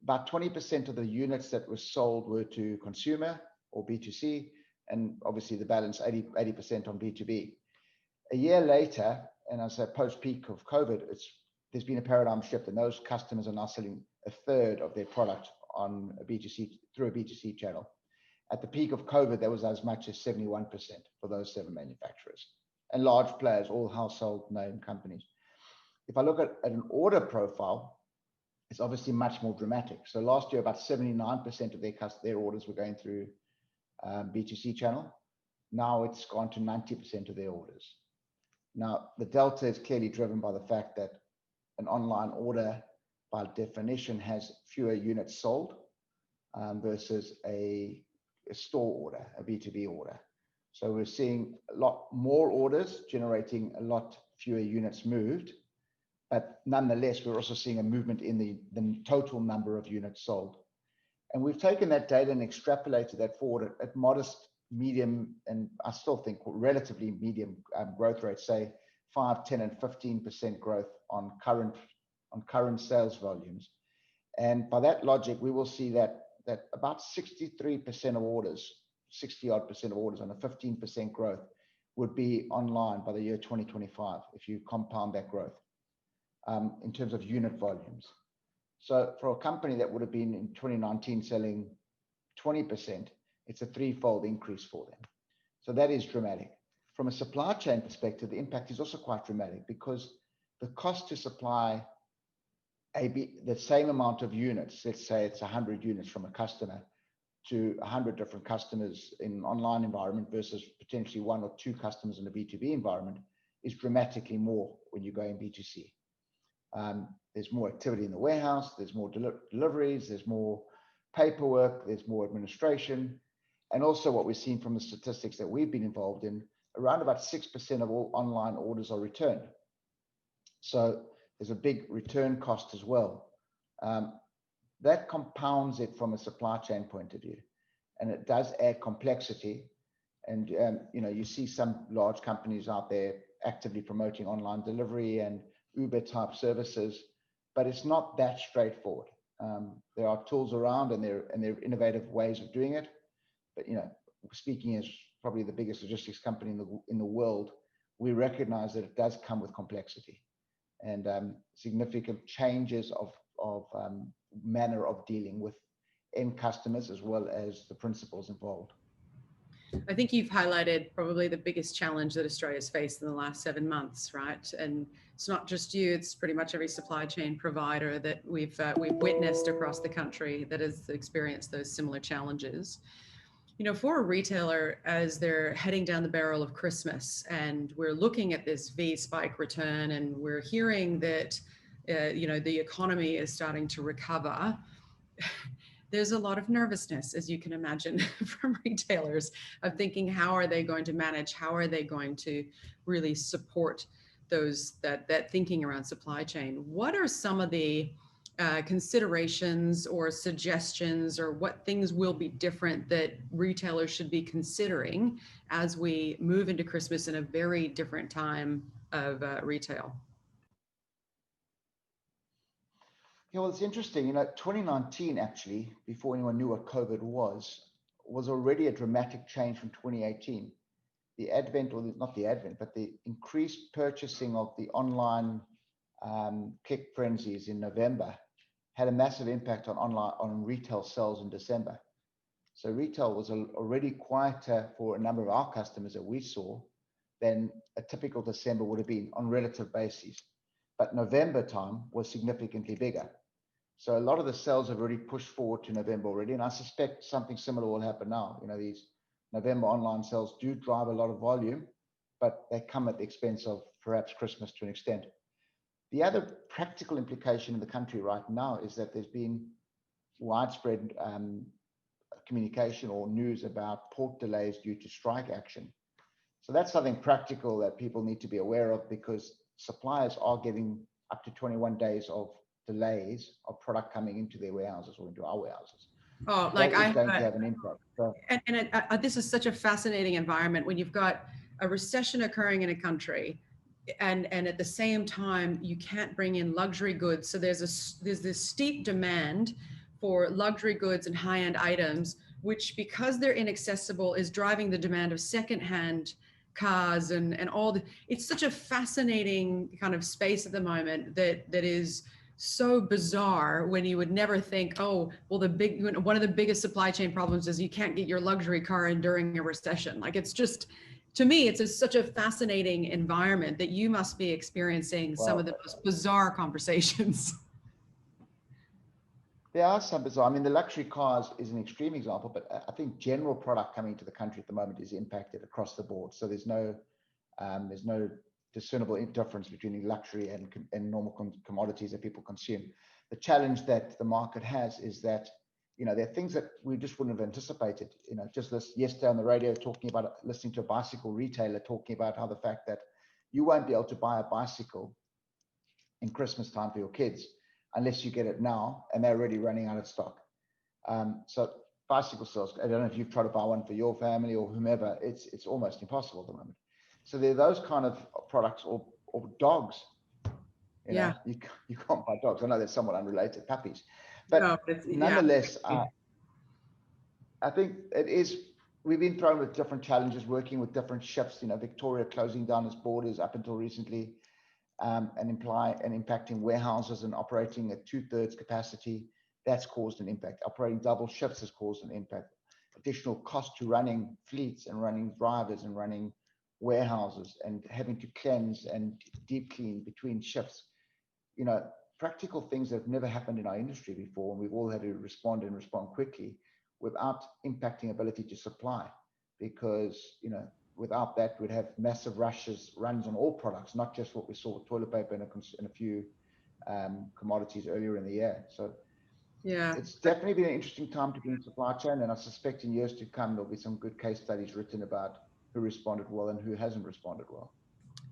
about 20% of the units that were sold were to consumer or B2C, and obviously the balance 80% on B2B. A year later, and I say post-peak of COVID, there's been a paradigm shift, and those customers are now selling a third of their product on a B2C through a B2C channel. At the peak of COVID, there was as much as 71% for those 7 manufacturers and large players, all household name companies. If I look at an order profile, it's obviously much more dramatic. So last year, about 79% of their orders were going through B2C channel. Now it's gone to 90% of their orders. Now, the delta is clearly driven by the fact that an online order, by definition, has fewer units sold versus a store order, a B2B order. So we're seeing a lot more orders generating a lot fewer units moved, but nonetheless, we're also seeing a movement in the total number of units sold. And we've taken that data and extrapolated that forward at modest, medium, and I still think relatively medium growth rates, say 5, 10, and 15% growth on current sales volumes. And by that logic, we will see that about 63% of orders, 60-odd% of orders on a 15% growth would be online by the year 2025, if you compound that growth in terms of unit volumes. So for a company that would have been in 2019 selling 20%, it's a 3-fold increase for them. So that is dramatic. From a supply chain perspective, the impact is also quite dramatic because the cost to supply the same amount of units, let's say it's 100 units from a customer to 100 different customers in an online environment versus potentially 1 or 2 customers in a B2B environment, is dramatically more when you go in B2C. There's more activity in the warehouse, there's more deliveries, there's more paperwork, there's more administration. And also what we've seen from the statistics that we've been involved in, around about 6% of all online orders are returned. So there's a big return cost as well. That compounds it from a supply chain point of view. And it does add complexity. And you see some large companies out there actively promoting online delivery and Uber type services, but it's not that straightforward. There are tools around and there are innovative ways of doing it. But speaking as probably the biggest logistics company in the world, we recognize that it does come with complexity and significant changes of manner of dealing with end customers as well as the principles involved. I think you've highlighted probably the biggest challenge that Australia's faced in the last 7 months, right? And it's not just you, it's pretty much every supply chain provider that we've witnessed across the country that has experienced those similar challenges. For a retailer, as they're heading down the barrel of Christmas and we're looking at this V spike return and we're hearing that the economy is starting to recover, there's a lot of nervousness, as you can imagine, from retailers of thinking, how are they going to manage? How are they going to really support that thinking around supply chain? What are some of the considerations or suggestions, or what things will be different that retailers should be considering as we move into Christmas in a very different time of retail? Yeah, well, it's interesting. 2019 actually, before anyone knew what COVID was already a dramatic change from 2018. The advent, or not the advent, but the increased purchasing of the online click frenzies in November had a massive impact on retail sales in December. So retail was already quieter for a number of our customers that we saw than a typical December would have been on relative basis. But November time was significantly bigger. So a lot of the sales have already pushed forward to November already, and I suspect something similar will happen now. These November online sales do drive a lot of volume, but they come at the expense of perhaps Christmas to an extent. The other practical implication in the country right now is that there's been widespread communication or news about port delays due to strike action. So that's something practical that people need to be aware of, because suppliers are getting up to 21 days of delays of product coming into their warehouses or into our warehouses. Oh, like that is going to have an impact. So, this is such a fascinating environment when you've got a recession occurring in a country, and at the same time you can't bring in luxury goods. So there's this steep demand for luxury goods and high-end items, which, because they're inaccessible, is driving the demand of secondhand cars and all. It's such a fascinating kind of space at the moment that is so bizarre, when you would never think, oh, well, one of the biggest supply chain problems is you can't get your luxury car in during a recession. Like, it's just, to me, it's such a fascinating environment that you must be experiencing some of the most bizarre conversations. There are some bizarre. I mean, the luxury cars is an extreme example, but I think general product coming to the country at the moment is impacted across the board. So there's no discernible difference between luxury and normal commodities that people consume. The challenge that the market has is that, there are things that we just wouldn't have anticipated. Just yesterday on the radio, listening to a bicycle retailer talking about how the fact that you won't be able to buy a bicycle in Christmas time for your kids unless you get it now, and they're already running out of stock. So bicycle sales, I don't know if you've tried to buy one for your family or whomever, it's almost impossible at the moment. So there are those kind of products, or dogs. You can't buy dogs. I know they're somewhat unrelated, puppies. But nonetheless, I think we've been thrown with different challenges, working with different shifts, Victoria closing down its borders up until recently, and impacting warehouses and operating at 2/3 capacity. That's caused an impact. Operating double shifts has caused an impact. Additional cost to running fleets and running drivers and running warehouses and having to cleanse and deep clean between shifts. Practical things that have never happened in our industry before, and we've all had to respond quickly without impacting ability to supply, because without that we'd have massive runs on all products, not just what we saw with toilet paper and a few commodities earlier in the year. So it's definitely been an interesting time to be in supply chain, and I suspect in years to come there'll be some good case studies written about who responded well and who hasn't responded well.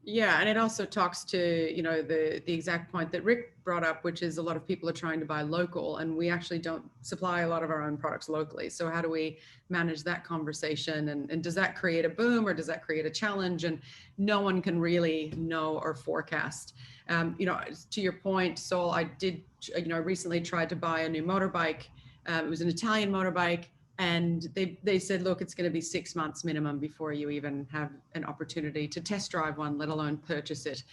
Yeah, and it also talks to, the exact point that Rick brought up, which is a lot of people are trying to buy local, and we actually don't supply a lot of our own products locally. So how do we manage that conversation? And does that create a boom, or does that create a challenge? And no one can really know or forecast. To your point, Sol, I did, recently tried to buy a new motorbike. It was an Italian motorbike. And they said, look, it's going to be 6 months minimum before you even have an opportunity to test drive one, let alone purchase it.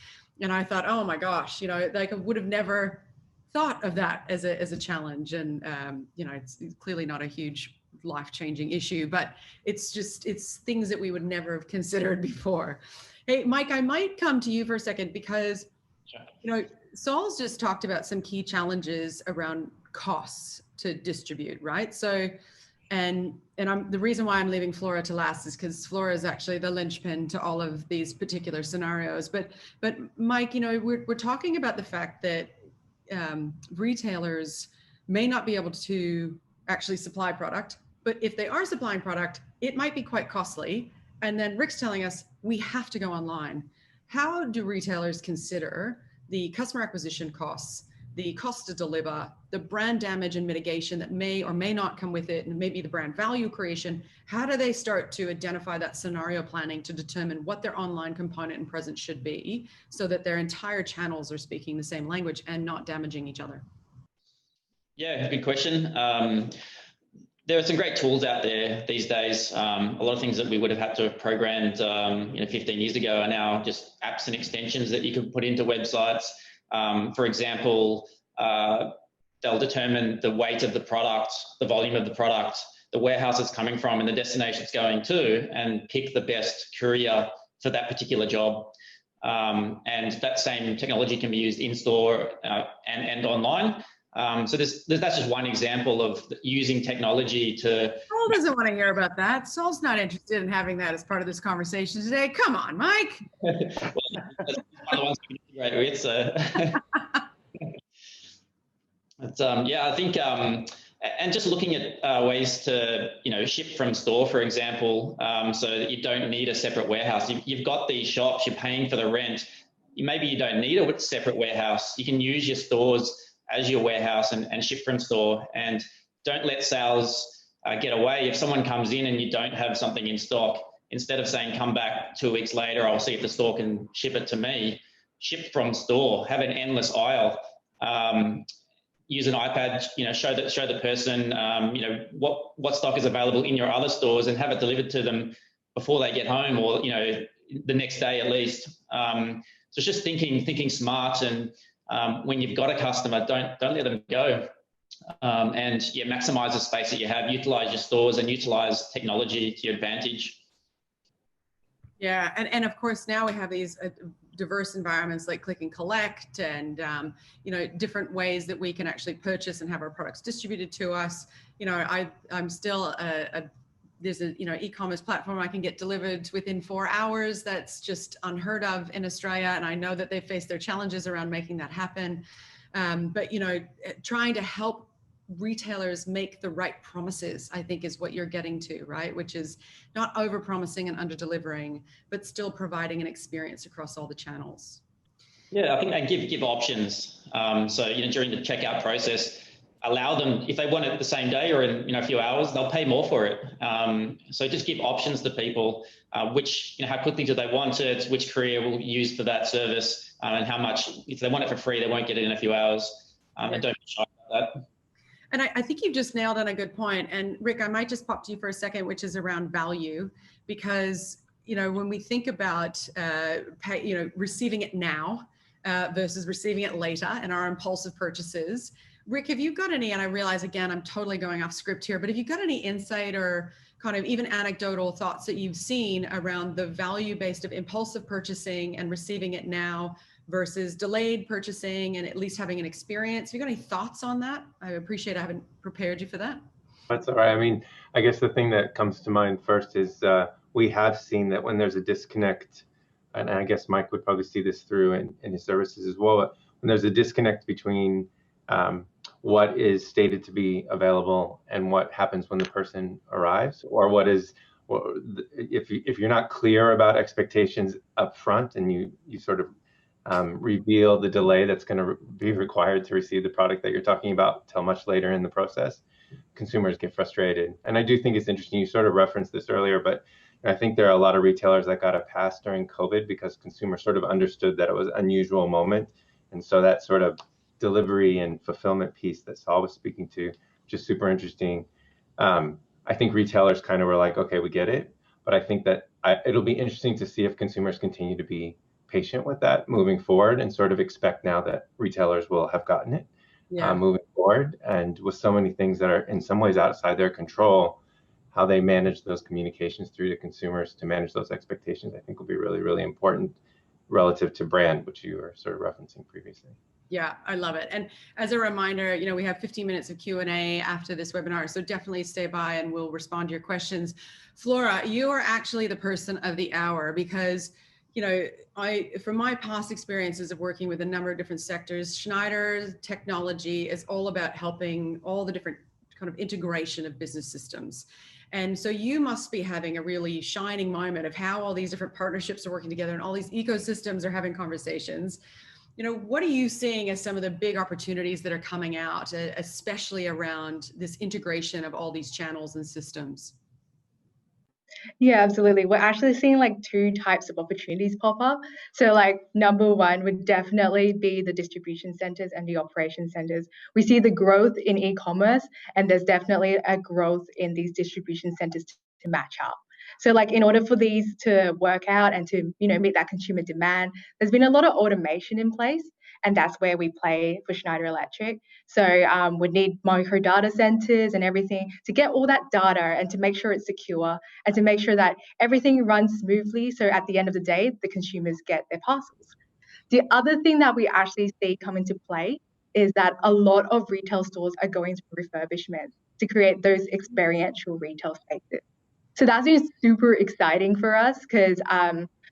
And I thought, oh my gosh, I would have never thought of that as a challenge. And, it's clearly not a huge life-changing issue, but it's things that we would never have considered before. Hey, Mike, I might come to you for a second, because, Sol's just talked about some key challenges around costs to distribute, right? So, and the reason why I'm leaving Flora to last is because Flora is actually the linchpin to all of these particular scenarios. But Mike, we're talking about the fact that retailers may not be able to actually supply product, but if they are supplying product, it might be quite costly. And then Rick's telling us we have to go online. How do retailers consider the customer acquisition costs, the cost to deliver, the brand damage and mitigation that may or may not come with it, and maybe the brand value creation? How do they start to identify that scenario planning to determine what their online component and presence should be so that their entire channels are speaking the same language and not damaging each other? Yeah, good question. There are some great tools out there these days. A lot of things that we would have had to have programmed 15 years ago are now just apps and extensions that you can put into websites. For example, they'll determine the weight of the product, the volume of the product, the warehouse it's coming from, and the destination it's going to, and pick the best courier for that particular job. And that same technology can be used in-store and online. So that's just one example of using technology to... Saul doesn't want to hear about that. Saul's not interested in having that as part of this conversation today. Come on, Mike. Well, that's one of the ones we integrate with. So, but, yeah, I think, and just looking at ways to, ship from store, for example, so that you don't need a separate warehouse. You've got these shops, you're paying for the rent. Maybe you don't need a separate warehouse. You can use your stores as your warehouse and ship from store, and don't let sales get away. If someone comes in and you don't have something in stock, instead of saying, come back 2 weeks later, I'll see if the store can ship it to me, ship from store, have an endless aisle, use an iPad, show the person, what stock is available in your other stores, and have it delivered to them before they get home, or, the next day at least. So it's just thinking smart, and when you've got a customer, don't let them go, and maximize the space that you have, utilize your stores, and utilize technology to your advantage. Yeah, and of course now we have these diverse environments like click and collect, and different ways that we can actually purchase and have our products distributed to us. I'm still there's a e-commerce platform I can get delivered within 4 hours. That's just unheard of in Australia, and I know that they face their challenges around making that happen. But trying to help retailers make the right promises, I think, is what you're getting to, right? Which is not over promising and under delivering, but still providing an experience across all the channels. Yeah, I think they give options. So during the checkout process, allow them, if they want it the same day or in a few hours, they'll pay more for it. So just give options to people, which how quickly do they want it, which courier will use for that service, and how much. If they want it for free, they won't get it in a few hours. And don't be shy about that. And I think you've just nailed on a good point. And Rick, I might just pop to you for a second, which is around value, because when we think about receiving it now versus receiving it later and our impulsive purchases. Rick, have you got any, and I realize again, I'm totally going off script here, but have you got any insight or kind of even anecdotal thoughts that you've seen around the value based of impulsive purchasing and receiving it now versus delayed purchasing and at least having an experience? Have you got any thoughts on that? I appreciate I haven't prepared you for that. That's all right. I mean, I guess the thing that comes to mind first is we have seen that when there's a disconnect, and I guess Mike would probably see this through in his services as well, but when there's a disconnect between what is stated to be available and what happens when the person arrives, or what is, if you're not clear about expectations up front and you sort of reveal the delay that's going to be required to receive the product that you're talking about till much later in the process, consumers get frustrated. And I do think it's interesting, you sort of referenced this earlier, but I think there are a lot of retailers that got a pass during COVID because consumers sort of understood that it was an unusual moment. And so that sort of delivery and fulfillment piece that Saul was speaking to, just super interesting. I think retailers kind of were like, okay, we get it. But I think that it'll be interesting to see if consumers continue to be patient with that moving forward and sort of expect now that retailers will have gotten it moving forward. And with so many things that are in some ways outside their control, how they manage those communications through to consumers to manage those expectations, I think will be really, really important relative to brand, which you were sort of referencing previously. Yeah, I love it. And as a reminder, we have 15 minutes of Q&A after this webinar, so definitely stay by and we'll respond to your questions. Flora, you are actually the person of the hour because From my past experiences of working with a number of different sectors, Schneider technology is all about helping all the different kind of integration of business systems. And so you must be having a really shining moment of how all these different partnerships are working together and all these ecosystems are having conversations. What are you seeing as some of the big opportunities that are coming out, especially around this integration of all these channels and systems? Yeah, absolutely. We're actually seeing like two types of opportunities pop up. So like number one would definitely be the distribution centers and the operation centers. We see the growth in e-commerce, and there's definitely a growth in these distribution centers to match up. So like in order for these to work out and to, meet that consumer demand, there's been a lot of automation in place. And that's where we play for Schneider Electric. So we need micro data centers and everything to get all that data and to make sure it's secure and to make sure that everything runs smoothly. So at the end of the day, the consumers get their parcels. The other thing that we actually see come into play is that a lot of retail stores are going through refurbishment to create those experiential retail spaces. So that's been super exciting for us because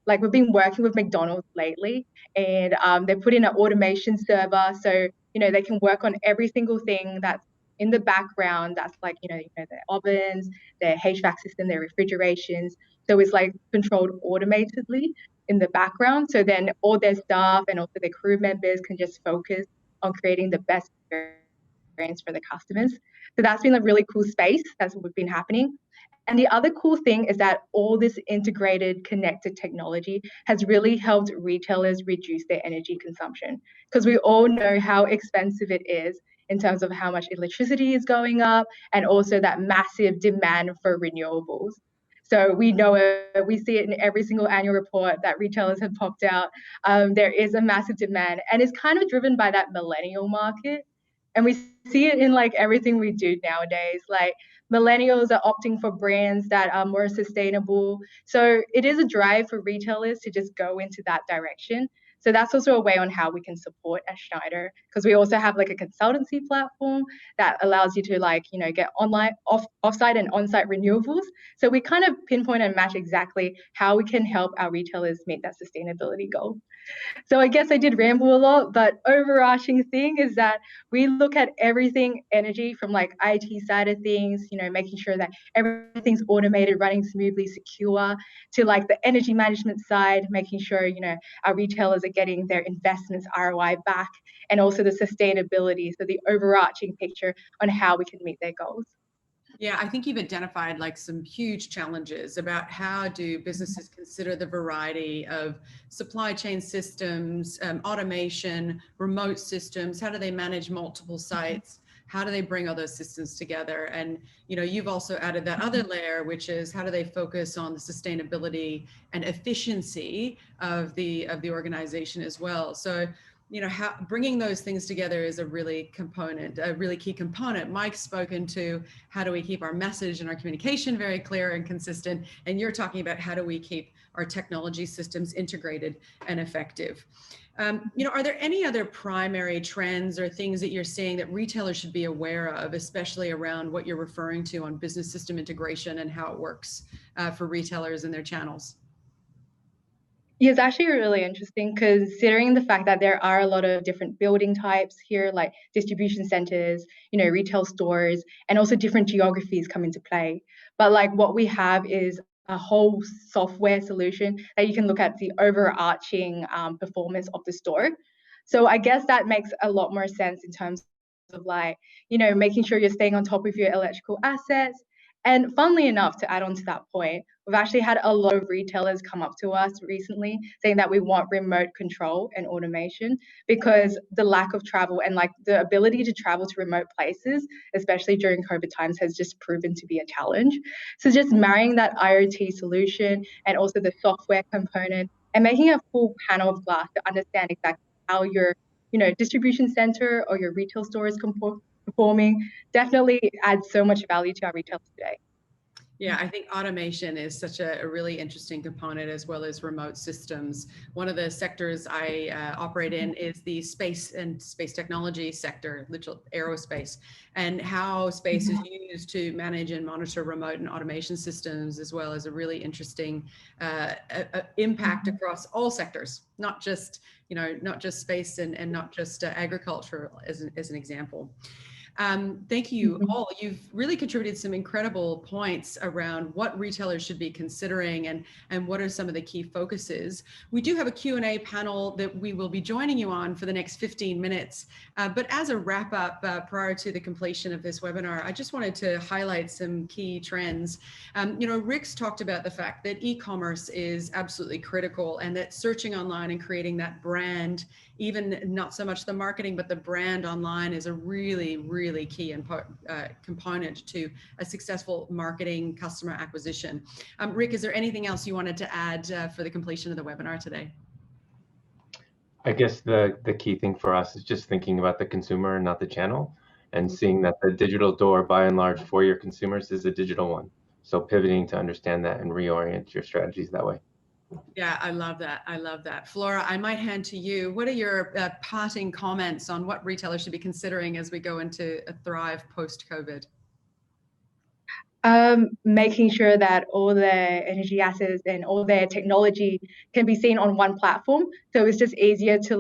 like we've been working with McDonald's lately, and they put in an automation server, so they can work on every single thing that's in the background. That's like their ovens, their HVAC system, their refrigerations. So it's like controlled automatedly in the background. So then all their staff and also their crew members can just focus on creating the best experience for the customers. So that's been a really cool space. That's what's been happening. And the other cool thing is that all this integrated, connected technology has really helped retailers reduce their energy consumption, because we all know how expensive it is in terms of how much electricity is going up and also that massive demand for renewables. So we know it, we see it in every single annual report that retailers have popped out. There is a massive demand, and it's kind of driven by that millennial market. And we see it in like everything we do nowadays. Like millennials are opting for brands that are more sustainable. So it is a drive for retailers to just go into that direction. So that's also a way on how we can support as Schneider, because we also have like a consultancy platform that allows you to get online, offsite and onsite renewables. So we kind of pinpoint and match exactly how we can help our retailers meet that sustainability goal. So I guess I did ramble a lot, but overarching thing is that we look at everything energy from like IT side of things, making sure that everything's automated, running smoothly, secure, to like the energy management side, making sure, our retailers are getting their investments ROI back, and also the sustainability. So the overarching picture on how we can meet their goals. Yeah, I think you've identified like some huge challenges about how do businesses consider the variety of supply chain systems, automation, remote systems, how do they manage multiple sites? How do they bring all those systems together? And you've also added that other layer, which is how do they focus on the sustainability and efficiency of the organization as well. So how bringing those things together is a really key component. Mike's spoken to how do we keep our message and our communication very clear and consistent, and you're talking about how do we keep our technology systems integrated and effective. Are there any other primary trends or things that you're seeing that retailers should be aware of, especially around what you're referring to on business system integration and how it works for retailers and their channels? Yeah, it's actually really interesting, considering the fact that there are a lot of different building types here, like distribution centers, retail stores, and also different geographies come into play. But like what we have is a whole software solution that you can look at the overarching performance of the store. So I guess that makes a lot more sense in terms of making sure you're staying on top of your electrical assets. And funnily enough, to add on to that point, we've actually had a lot of retailers come up to us recently saying that we want remote control and automation, because the lack of travel and like the ability to travel to remote places, especially during COVID times, has just proven to be a challenge. So just marrying that IoT solution and also the software component and making a full panel of glass to understand exactly how your distribution center or your retail store is performing definitely adds so much value to our retailers today. Yeah, I think automation is such a really interesting component, as well as remote systems. One of the sectors I operate in is the space and space technology sector, literal aerospace, and how space is used to manage and monitor remote and automation systems, as well as a really interesting impact across all sectors, not just, not just space and not just agriculture as an example. Thank you all. You've really contributed some incredible points around what retailers should be considering and what are some of the key focuses. We do have a Q&A panel that we will be joining you on for the next 15 minutes. But as a wrap up prior to the completion of this webinar, I just wanted to highlight some key trends. Rick's talked about the fact that e-commerce is absolutely critical, and that searching online and creating that brand, even not so much the marketing, but the brand online, is a really key component to a successful marketing customer acquisition. Rick, is there anything else you wanted to add for the completion of the webinar today? I guess the key thing for us is just thinking about the consumer and not the channel, and seeing that the digital door, by and large, for your consumers is a digital one. So pivoting to understand that and reorient your strategies that way. Yeah, I love that. I love that. Flora, I might hand to you. What are your parting comments on what retailers should be considering as we go into a thrive post-COVID? Making sure that all their energy assets and all their technology can be seen on one platform. So it's just easier to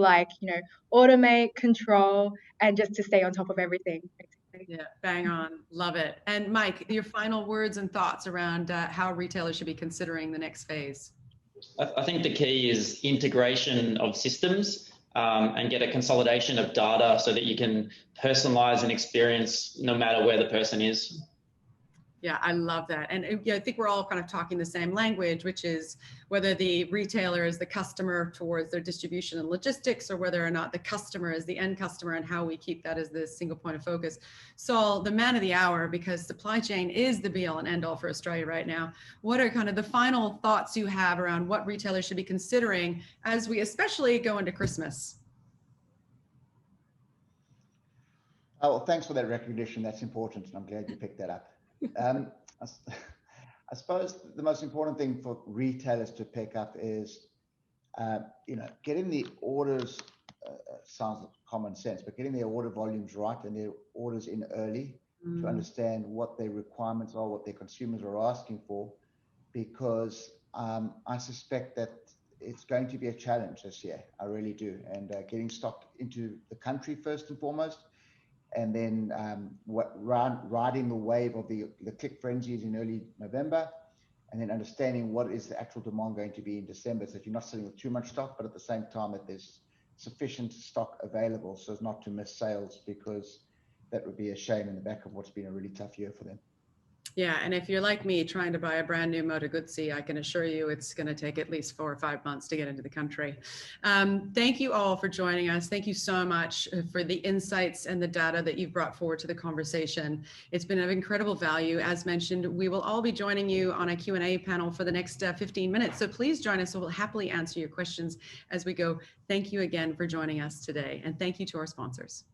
automate, control, and just to stay on top of everything. Basically. Yeah, bang on. Love it. And Mike, your final words and thoughts around how retailers should be considering the next phase. I think the key is integration of systems and get a consolidation of data so that you can personalize an experience no matter where the person is. Yeah, I love that. And I think we're all kind of talking the same language, which is whether the retailer is the customer towards their distribution and logistics, or whether or not the customer is the end customer, and how we keep that as the single point of focus. Saul, the man of the hour, because supply chain is the be all and end all for Australia right now. What are kind of the final thoughts you have around what retailers should be considering as we especially go into Christmas? Oh, well, thanks for that recognition. That's important, and I'm glad you picked that up. I suppose the most important thing for retailers to pick up is, getting the orders, sounds like common sense, but getting their order volumes right and their orders in early to understand what their requirements are, what their consumers are asking for, because I suspect that it's going to be a challenge this year. I really do. And getting stock into the country first and foremost, and then riding the wave of the click frenzies in early November, and then understanding what is the actual demand going to be in December, so that you're not sitting with too much stock, but at the same time that there's sufficient stock available so as not to miss sales, because that would be a shame in the back of what's been a really tough year for them. Yeah, and if you're like me trying to buy a brand new Moto Guzzi, I can assure you it's going to take at least 4 or 5 months to get into the country. Thank you all for joining us. Thank you so much for the insights and the data that you've brought forward to the conversation. It's been of incredible value. As mentioned, we will all be joining you on a Q&A panel for the next 15 minutes. So please join us. We'll happily answer your questions as we go. Thank you again for joining us today. And thank you to our sponsors.